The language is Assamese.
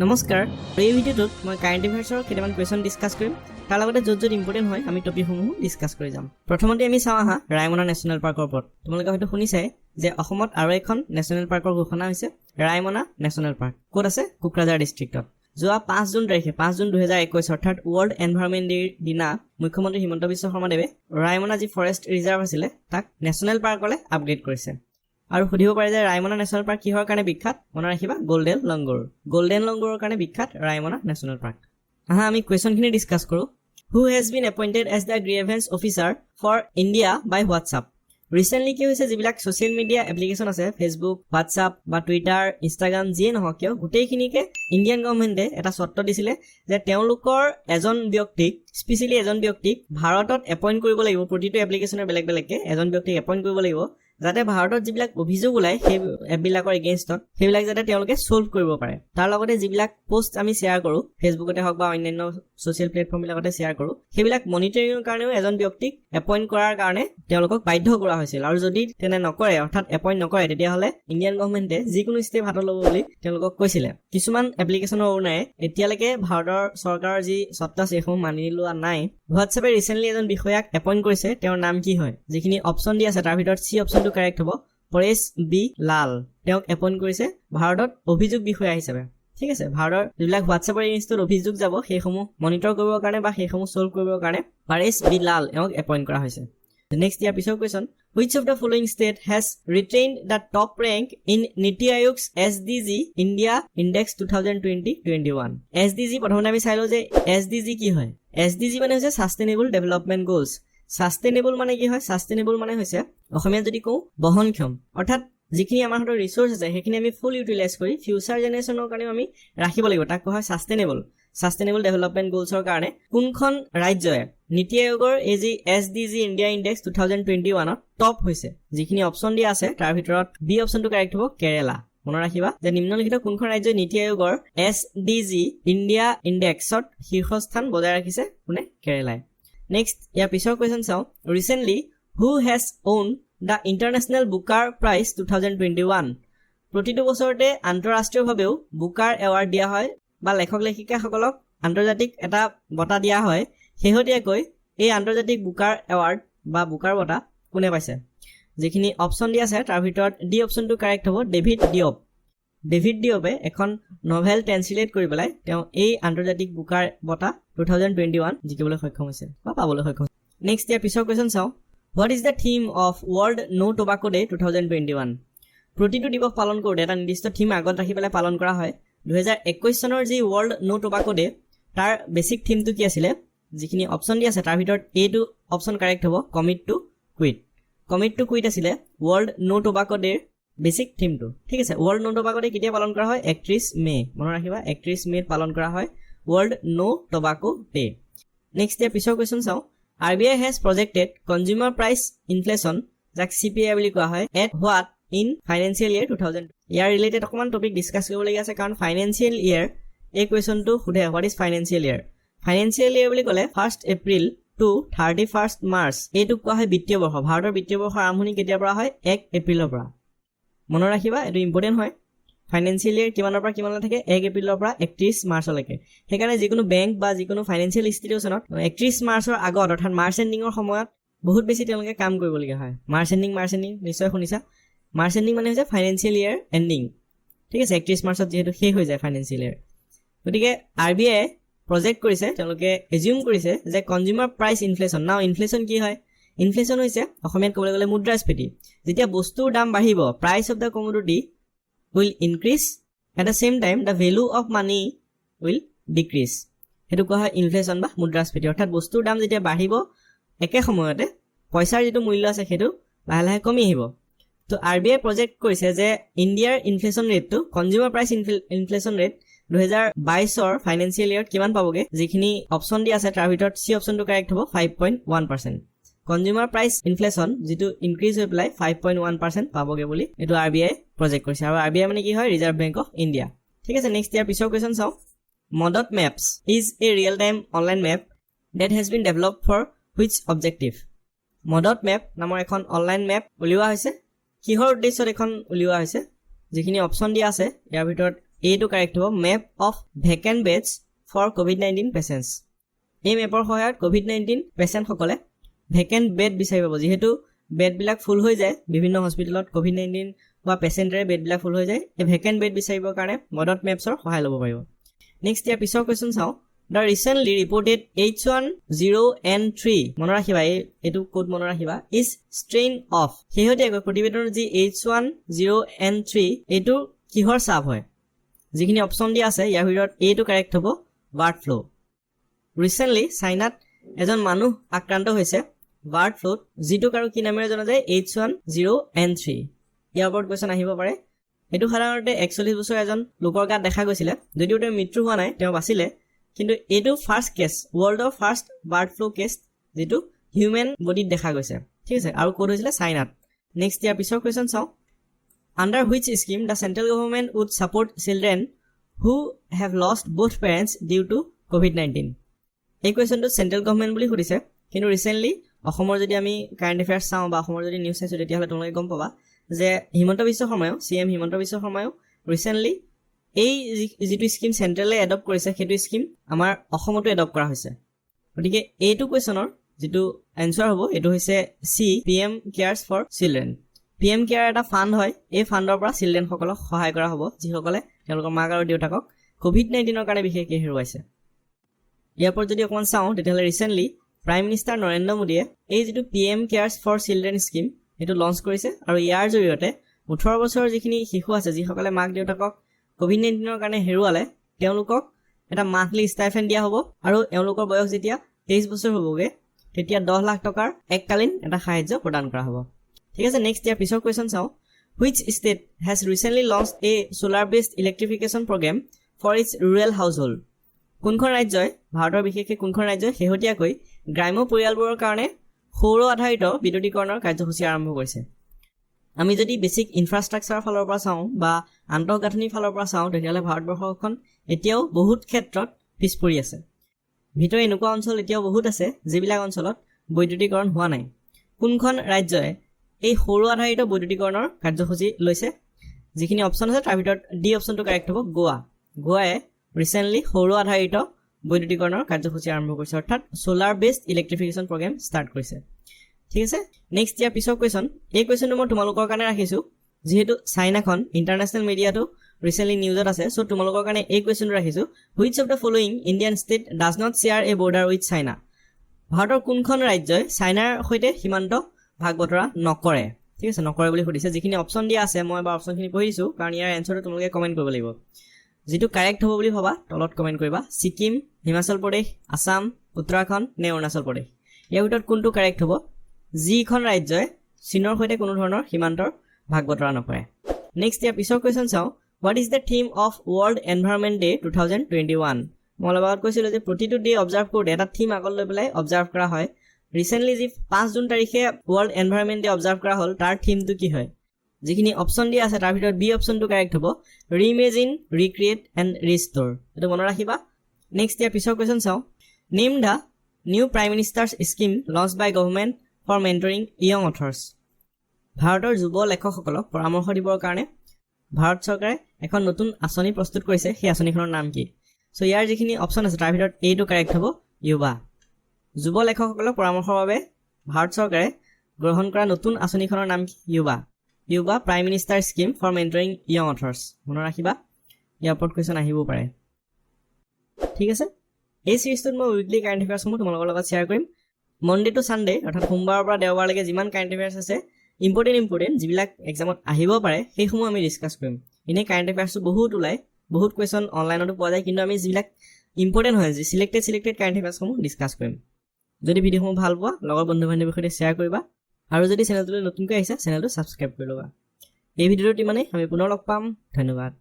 নমস্কাৰ এই ভিডিঅ'টোত মই কাৰেণ্ট এফেয়াৰ্ছৰ কেইটামান কুৱেশ্যন ডিছকাছ কৰিম তাৰ লগতে য'ত ইম্পৰ্টেণ্ট হয় আমি টপিকসমূহ ডিছকাছ কৰি যাম প্ৰথমতে আমি চাওঁ আহা ৰায়মনা নেশ্যনেল পাৰ্কৰ ওপৰত তোমালোকে হয়তো শুনিছাই যে অসমত আৰু এখন নেশ্যনেল পাৰ্কৰ ঘোষণা হৈছে ৰায়মনা নেশ্যনেল পাৰ্ক ক'ত আছে কোকৰাঝাৰ ডিষ্ট্ৰিক্টত যোৱা 5 জুন তাৰিখে 5 জুন 2021 অৰ্থাৎ ৱৰ্ল্ড এনভাইৰনমেণ্ট ডেৰ দিনা মুখ্যমন্ত্ৰী হিমন্ত বিশ্ব শৰ্মাদেৱে ৰায়মনা যি ফৰেষ্ট ৰিজাৰ্ভ আছিলে তাক নেশ্যনেল পাৰ্কলৈ আপগ্ৰেড কৰিছে আৰু সুধিব পাৰে যে ৰায়মনা নেশ্যনেল পাৰ্ক কিহৰ কাৰণে বিখ্যাত মনত ৰাখিবা গোল্ডেন লংগুৰৰ কাৰণে বিখ্যাত ৰায়মনা নেশ্যনেল পাৰ্ক আহা আমি কুৱেশ্যনখিনি ডিছকাছ কৰোঁ who has been appointed as the grievance officer for India by WhatsApp recently কি হৈছে যিবিলাক ছ'চিয়েল মিডিয়া এপ্লিকেশ্যন আছে ফেচবুক হোৱাটছআপ বা টুইটাৰ ইনষ্টাগ্ৰাম যিয়ে নহওক কিয় গোটেইখিনিকে ইণ্ডিয়ান গভৰ্ণমেণ্টে এটা চৰ্ত দিছিলে যে তেওঁলোকৰ এজন ব্যক্তিক স্পেচিয়েলি এজন ব্যক্তিক ভাৰতত এপইণ্ট কৰিব লাগিব প্ৰতিটো এপ্লিকেশ্যনৰ বেলেগকৈ এজন ব্যক্তিক এপইণ্ট কৰিব লাগিব যাতে ভাৰতত যিবিলাক অভিযোগ ওলায় সেই এপবিলাকৰ এগেইনষ্টত সেইবিলাক যাতে তেওঁলোকে ছল্ভ কৰিব পাৰে তাৰ লগতে যিবিলাক পোষ্ট আমি শ্বেয়াৰ কৰোঁ ফেচবুকতে হওক বা অন্যান্য ছ'চিয়েল প্লেটফৰ্মবিলাকতে শ্বেয়াৰ কৰোঁ সেইবিলাক মনিটৰিঙৰ কাৰণেও এজন ব্যক্তিক এপইণ্ট কৰাৰ কাৰণে তেওঁলোকক বাধ্য কৰা হৈছিল আৰু যদি তেনে নকৰে অৰ্থাৎ এপইণ্ট নকৰে তেতিয়াহ'লে ইণ্ডিয়ান গভৰ্ণমেণ্টে যিকোনো ষ্টেপ হাতত ল'ব বুলি তেওঁলোকক কৈছিলে কিছুমান এপ্লিকেশ্যনৰ অ'নাৰে এতিয়ালৈকে ভাৰতৰ চৰকাৰৰ যি চৰ্ত আছে সেইসমূহ মানি লোৱা নাই হোৱাটছএপে ৰিচেণ্টলি এজন বিষয়াক এপইণ্ট কৰিছে তেওঁৰ নাম কি হয় যিখিনি অপশ্যন দি আছে তাৰ ভিতৰত চি অপশ্যনটো কাৰেক্ট হ'ব পৰেশ বি লাল তেওঁক এপইণ্ট কৰিছে ভাৰতত অভিযোগ বিষয়া হিচাপে ঠিক আছে ভাৰতৰ যিবিলাক হোৱাটছএপৰ এগেইনষ্টত অভিযোগ যাব সেইসমূহ মনিটৰ কৰিবৰ কাৰণে বা সেইসমূহ ছল্ভ কৰিবৰ কাৰণে পৰেশ বি লাল তেওঁক এপইণ্ট কৰা হৈছে নেক্সট ইয়াৰ পিছৰ question which of the following state has retained the top rank in Niti Aayog's SDG India Index 2020-21 SDG প্ৰথমতে আমি চাই লওঁ যে SDG কি হয় SDG মানে হৈছে সাস্টেইনেবল ডেভেলপমেণ্ট গোলছ সাস্টেইনেবল মানে কি হয় সাস্টেইনেবল মানে হৈছে অসমীয়াত যদি কওঁ বহনক্ষম অৰ্থাৎ যিখিনি আমাৰ হাতত ৰিচোৰ্চ আছে সেইখিনি আমি ফুল ইউটিলাইজ কৰি ফিউচাৰ জেনেৰেশ্যনৰ কাৰণে আমি ৰাখিব লাগিব তাক কোৱা হয় সাস্টেইনেবল ডেভেলপমেণ্ট গোলছৰ কাৰণে কোনখন ৰাজ্যই নীতি আয়োগৰ এই যি SDG ইণ্ডিয়া ইণ্ডেক্স 2021ত টপ হৈছে যিখিনি অপশ্যন দিয়া আছে তাৰ ভিতৰত বি অপশ্যনটো কাৰেক্ট হ'ব কেৰেলা মনত ৰাখিবা যে নিম্নলিখিত কোনখন ৰাজ্যই নীতি আয়োগৰ SDG ইণ্ডিয়া ইণ্ডেক্সত শীৰ্ষস্থান বজাই ৰাখিছে কোনে কেৰেলাই নেক্সট ইয়াৰ পিছৰ কুৱেশ্যন চাওঁ recently who has won the international Booker prize 2021 প্ৰতিটো বছৰতে আন্তঃৰাষ্ট্ৰীয়ভাৱেও বুকাৰ এৱাৰ্ড দিয়া হয় বা লেখক লেখিকাসকলক আন্তৰ্জাতিক এটা বঁটা দিয়া হয় শেহতীয়াকৈ এই আন্তৰ্জাতিক বুকাৰ এৱাৰ্ড বা বুকাৰ বঁটা কোনে পাইছে যিখিনি অপশ্যন দিয়া আছে তাৰ ভিতৰত ডি অপশ্যনটো কাৰেক্ট হ'ব ডেভিড ডিঅপে এখন নভেল ট্ৰেন্সলেট কৰি পেলাই তেওঁ এই আন্তৰ্জাতিক বুকাৰ বঁটা 2021 জিকিবলৈ সক্ষম হৈছে বা পাবলৈ সক্ষম নেক্সট ইয়াৰ পিছৰ কুৱেশ্যন চাওঁ what is the theme of world no tobacco day 2021 প্ৰতিটো দিৱস পালন কৰোঁতে এটা নিৰ্দিষ্ট থিম আগত ৰাখি পেলাই পালন কৰা হয় 2021 চনৰ যি ৱৰ্ল্ড নো টবাকো ডে তাৰ বেছিক থিমটো কি আছিলে যিখিনি অপশ্যন দি আছে তাৰ ভিতৰত এইটো অপশ্যন কাৰেক্ট হ'ব কমিট টু কুইট আছিলে ৱৰ্ল্ড নো টবাকো ডেৰ বেছিক থিমটো ঠিক আছে ৱৰ্ল্ড নো টবাকো ডে কেতিয়া পালন কৰা হয় 31 মে মনত ৰাখিবা 31 মেত পালন কৰা হয় world no tobacco day next ইয়াৰ পিছৰ কুৱেশ্যন চাওঁ RBI has projected consumer price inflation যাক CPI বুলি কোৱা হয় at what in financial year 2000 year related অকমান টপিক ডিছকাছ কৰিবলগীয়া আছে কাৰণ ফাইনেন্সিয়েল ইয়েৰ এই কুৱেশ্যনটো সোধে হোৱাট ইজ ফাইনেন্সিয়েল ইয়েৰ বুলি ক'লে 1 এপ্ৰিল টু 31 মাৰ্চ এইটোক কোৱা হয় বিত্তীয় বৰ্ষ ভাৰতৰ বিত্তীয় বৰ্ষৰ আৰম্ভণি কেতিয়াৰ পৰা হয় 1 এপ্ৰিলৰ পৰা মনত ৰাখিবা এইটো ইম্পৰ্টেণ্ট হয় ফাইনেন্সিয়েল ইয়েৰ কিমানৰ পৰা কিমানলৈ থাকে 1 এপ্ৰিলৰ পৰা 31 মাৰ্চলৈকে সেইকাৰণে যিকোনো বেংক বা যিকোনো ফাইনেন্সিয়েল ইনষ্টিটিউশ্যনত 31 মাৰ্চৰ আগত অৰ্থাৎ মাৰ্চ এণ্ডিঙৰ সময়ত বহুত বেছি তেওঁলোকে কাম কৰিবলগীয়া হয় মাৰ্চ এণ্ডিং নিশ্চয় শুনিছা মাৰ্চ এণ্ডিং মানে হৈছে ফাইনেন্সিয়েল ইয়েৰ এণ্ডিং ঠিক আছে 31 মাৰ্চত যিহেতু শেষ হৈ যায় ফাইনেন্সিয়েল ইয়েৰ গতিকে RBI প্ৰজেক্ট কৰিছে তেওঁলোকে এজিউম কৰিছে যে কনজিউমাৰ প্ৰাইচ ইনফ্লেশ্যন নাও ইনফ্লেশ্যন কি হয় ইনফ্লেশ্যন হৈছে অসমীয়াত ক'বলৈ গ'লে মুদ্ৰাস্ফীতি যেতিয়া বস্তুৰ দাম বাঢ়িব price of the commodity will increase at the same time the value of money will decrease হেতু কোৱা হয় ইনফ্লেশ্যন বা মুদ্ৰাস্ফীতি অৰ্থাৎ বস্তুৰ দাম যেতিয়া বাঢ়িব একে সময়তে পইচাৰ যিটো মূল্য আছে সেইটো লাহে লাহে কমি আহিব তো RBI প্ৰজেক্ট কৰিছে যে ইণ্ডিয়াৰ ইনফ্লেশ্যন ৰেটটো কনজিউমাৰ প্ৰাইচ ইনফ্লেশ্যন ৰেট 2022 ৰ ফাইনেন্সিয়েল ইয়েৰত কিমান পাবগে যিখিনি অপশ্যন দি আছে তাৰ ভিতৰত চি অপশ্যনটো কাৰেক্ট হ'ব 5.1% কনজিউমাৰ প্ৰাইচ ইনফ্লেশ্যন যিটো ইনক্ৰিজ হৈ পেলাই 5.1% পাবগে বুলি এইটো RBI প্ৰজেক্ট কৰিছে আৰু RBI মানে কি হয় ৰিজাৰ্ভ বেংক অফ ইণ্ডিয়া ঠিক আছে নেক্সট ইয়াৰ পিছৰ কুৱেশ্যন চাওঁ মডট maps is a real time online map that has been developed for which objective মডট মেপ নামৰ এখন অনলাইন মেপ উলিওৱা হৈছে কিহৰ উদ্দেশ্যত এখন উলিওৱা হৈছে যিখিনি অপশ্যন দিয়া আছে ইয়াৰ ভিতৰত এইটো কাৰেক্ট হ'ব map of vacant beds for COVID-19 patients এই মেপৰ সহায়ত COVID-19 পেচেণ্টসকলে ভেকেন্ট বেড বিচাৰি পাব যিহেতু বেডবিলাক ফুল হৈ যায় বিভিন্ন হস্পিটেলত COVID-19 বা পেচেণ্টৰে বেডবিলাক ফুল হৈ যায় এই ভেকেন্ট বেড বিচাৰিবৰ কাৰণে মডট মেপছৰ সহায় ল'ব পাৰিব নেক্সট ইয়াৰ পিছৰ কুৱেশ্যন চাওঁ The recently reported H1N3 মনত ৰাখিবা এইটো কোড মনত ৰাখিবা is strain of শেহতীয়াকৈ প্ৰতিবেদনৰ যি H1N3 এইটো কিহৰ চাপ হয় যিখিনি অপচন দিয়া আছে ইয়াৰ ভিতৰত এইটো কাৰেক্ট হ'ব বাৰ্ড ফ্লু ৰিসেন্টলি চাইনাত এজন মানুহ আক্ৰান্ত হৈছে বাৰ্ড ফ্লুত যিটো কাৰো কি নামেৰে জনা যায় H1N3 ইয়াৰ ওপৰত কোৱেশ্যন আহিব পাৰে এইটো সাধাৰণতে 41 বছৰ এজন লোকৰ গাত দেখা গৈছিল যদিও তেওঁৰ মৃত্যু হোৱা নাই তেওঁ বাচিলে কিন্তু এইটো ফাৰ্ষ্ট কেছ ৱৰ্ল্ডৰ ফাৰ্ষ্ট বাৰ্ড ফ্লু কেছ যেটো হিউম্যান বডিত দেখা গৈছে ঠিক আছে আৰু কোড হৈছিল চাইনাত নেক্সট ইয়াৰ পিছৰ কোৱেশ্যন চাওঁ under which scheme the central government would support children who have lost both parents due to COVID-19 এই কুৱেশ্যনটো চেন্ট্ৰেল গভৰ্ণমেণ্ট বুলি সুধিছে কিন্তু ৰিসেন্টলি অসমৰ যদি আমি কাৰেণ্ট এফেয়াৰ্ছ চাওঁ বা অসমৰ যদি নিউজ চাইছো তেতিয়াহ'লে তোমালোকে গম পাবা যে হিমন্ত বিশ্ব শৰ্মায়ো CM হিমন্ত বিশ্ব শৰ্মায়ো ৰিসেন্টলি এই যেটো স্কিম সেন্ট্ৰেলে এডপ্ট কৰিছে হেতু স্কিম আমাৰ অসমতো এডপ্ট কৰা হৈছে গতিকে এইটো কোৱেশ্যনৰ যেটো আনসাৰ হ'ব এটো হৈছে C PM cares for children PM care এটা ফান্ড হয় এই ফান্ডৰ পৰা চিলড্ৰেন সকলক সহায় কৰা হ'ব যিসকলে তেওঁলোকৰ মাক আৰু দেউতাকক COVID-19 ৰ কাৰণে বিশেষকৈ হেৰুৱাইছে ইয়াৰ পৰা যদি অকমান চাওঁ তেতিয়াহ'লে ৰিসেন্টলি প্ৰাইম মিনিষ্টাৰ নৰেন্দ্ৰ মোদীয়ে এই যেটো PM cares for children scheme এটো লঞ্চ কৰিছে আৰু ইয়াৰ জৰিয়তে 18 বছৰৰ যিখিনি শিশু আছে যিসকলে মাক দেউতাকক COVID-19 ৰ কাৰণে হেৰুৱালে তেওঁলোকক এটা মান্থলি ষ্টাইফেন্ড দিয়া হ'ব আৰু তেওঁলোকৰ বয়স যেতিয়া 23 বছৰ হ'বগে তেতিয়া 10 লাখ টকাৰ এককালীন এটা সাহায্য প্ৰদান কৰা হ'ব ঠিক আছে নেক্সট ইয়াৰ পিছৰ কোৱেশ্যন চাওঁ which state has recently launched a solar based electrification program for its rural household কোনখন ৰাজ্যই ভাৰতৰ বিশেষকৈ কোনখন ৰাজ্যই শেহতীয়াকৈ গ্ৰাম্য পৰিয়ালবোৰৰ কাৰণে সৌৰ আধাৰিত বিদ্যুতীকৰণৰ কাৰ্যসূচী আৰম্ভ কৰিছে আমি যদি বেসিক ইনফ্ৰাষ্ট্ৰাকচাৰ ফালৰ পৰা চাওঁ বা আন্তঃগাঁথনি ফালৰ পৰা চাওঁ তেতিয়াহ'লে ভাৰতবৰ্ষখন এতিয়াও বহুত ক্ষেত্ৰত পিছপৰি আছে ভিতৰ এনেকুৱা অঞ্চল এতিয়াও বহুত আছে যিবিলাক অঞ্চলত বৈদ্যুতিকৰণ হোৱা নাই কোনখন ৰাজ্যই এই সৌৰ আধাৰিত বৈদ্যুতিকৰণৰ কাৰ্যসূচী লৈছে যিখিনি অপচন আছে তাৰ ভিতৰত ডি অপচনটো কাৰেক্ট হ'ব গোৱাই ৰিসেন্টলি সৌৰ আধাৰিত বৈদ্যুতিকৰণৰ কাৰ্যসূচী আৰম্ভ কৰিছে অৰ্থাৎ সোলাৰ বেসড ইলেক্ট্ৰিফিকেশন প্ৰগ্ৰাম ষ্টাৰ্ট কৰিছে ঠিক আছে নেক্সট ইয়াৰ পিছৰ কোৱেশ্যন এই কোৱেশ্যনটো মই তোমালোকৰ কাৰণে ৰাখিছো যেহেতু চাইনাখন ইন্টাৰনেশ্যনেল মিডিয়াটো ৰিসেন্টলি নিউজত আছে সো তোমালোকৰ কাৰণে এই কোৱেশ্যনটো ৰাখিছো which of the following Indian state does not share a border with China ভাৰতৰ কোনখন ৰাজ্যই চাইনাৰ সৈতে সীমান্ত ভাগ বতৰা নকৰে ঠিক আছে নকৰে বুলি সুধিছে যিখিনি অপচন দিয়া আছে মই বা অপচনখিনি পঢ়িছো কাৰণ ইয়াৰ এনসাৰটো তোমালোকে কমেন্ট কৰিব লাগিব যেটো কাৰেক্ট হ'ব বুলি ভাবা তলত কমেন্ট কৰিবা সিকিম হিমাচল প্ৰদেশ আসাম উত্তৰাখণ্ড নে অৰুণাচল প্ৰদেশ ইয়াৰ ভিতৰত কোনটো কাৰেক্ট হ'ব যিখন ৰাজ্যই চীনৰ সৈতে কোনো ধৰণৰ সীমান্তৰ ভাগ বতৰা নকৰে নেক্সট ইয়াৰ পিছৰ কোৱেশ্যন চাওঁ what is the theme of world environment day 2021 মই লগত কৈছিল যে প্ৰতিটো ডে অবজাৰ্ভ কৰোঁতে এটা থিম আগত লৈ পেলাই অবজাৰ্ভ কৰা হয় ৰিসেন্টলি যি 5 জুন তাৰিখে world environment day অবজাৰ্ভ কৰা হ'ল তাৰ থিমটো কি হয় যিখিনি অপচন দিয়া আছে তাৰ ভিতৰত বি অপচনটো কাৰেক্ট হ'ব ৰিইমেজিন ৰিক্ৰিয়েট এণ্ড ৰিষ্ট'ৰ এটো মনত ৰাখিবা নেক্সট ইয়াৰ পিছৰ কোৱেশ্যন চাওঁ name the new prime minister's scheme launch by government for mentoring young authors ভাৰতৰ যুৱ লেখকসকলক পৰামৰ্শ দিবৰ কাৰণে ভাৰত চৰকাৰে এখন নতুন আঁচনি প্ৰস্তুত কৰিছে সেই আঁচনিখনৰ নাম কি সো ইয়াৰ যিখিনি অপচন আছে তাৰ ভিতৰত এইটো কাৰেক্ট হ'ব ইউবা যুৱ লেখকসকলক পৰামৰ্শৰ বাবে ভাৰত চৰকাৰে গ্ৰহণ কৰা নতুন আঁচনিখনৰ নাম কি Yuva prime minister scheme for mentoring young authors মনত ৰাখিবা ইয়াৰ ওপৰত কুৱেশ্যন আহিব পাৰে ঠিক আছে এই সিৰিজটোত মই উইকলি কাৰেণ্ট এফেয়াৰ্ছসমূহ তোমালোকৰ লগত শ্বেয়াৰ কৰিম মনডে টু সানডে অৰ্থাৎ সোমবাৰৰ পৰা দেওবাৰলৈকে যিমান কাৰেণ্ট এফেয়াৰ্ছ আছে ইম্পৰ্টেণ্ট যিবিলাক এক্সামত আহিব পাৰে সেইসমূহ আমি ডিছকাছ কৰিম এনে কাৰেণ্ট এফেয়াৰ্ছটো বহুত ওলাই বহুত কুৱেশ্যন অনলাইনতো পোৱা যায় কিন্তু আমি যিবিলাক ইম্পৰ্টেণ্ট হয় যে সিলেক্টেড কাৰেণ্ট এফেয়াৰ্ছসমূহ ডিছকাছ কৰিম যদি ভিডিঅ'সমূহ ভাল পোৱা লগৰ বন্ধু বান্ধৱীৰ সৈতে শ্বেয়াৰ কৰিবা আৰু যদি চেনেলটোলৈ নতুনকৈ আহিছা চেনেলটো ছাবস্ক্ৰাইব কৰি ল'বা এই ভিডিঅ'টোত ইমানেই আমি পুনৰ লগ পাম ধন্যবাদ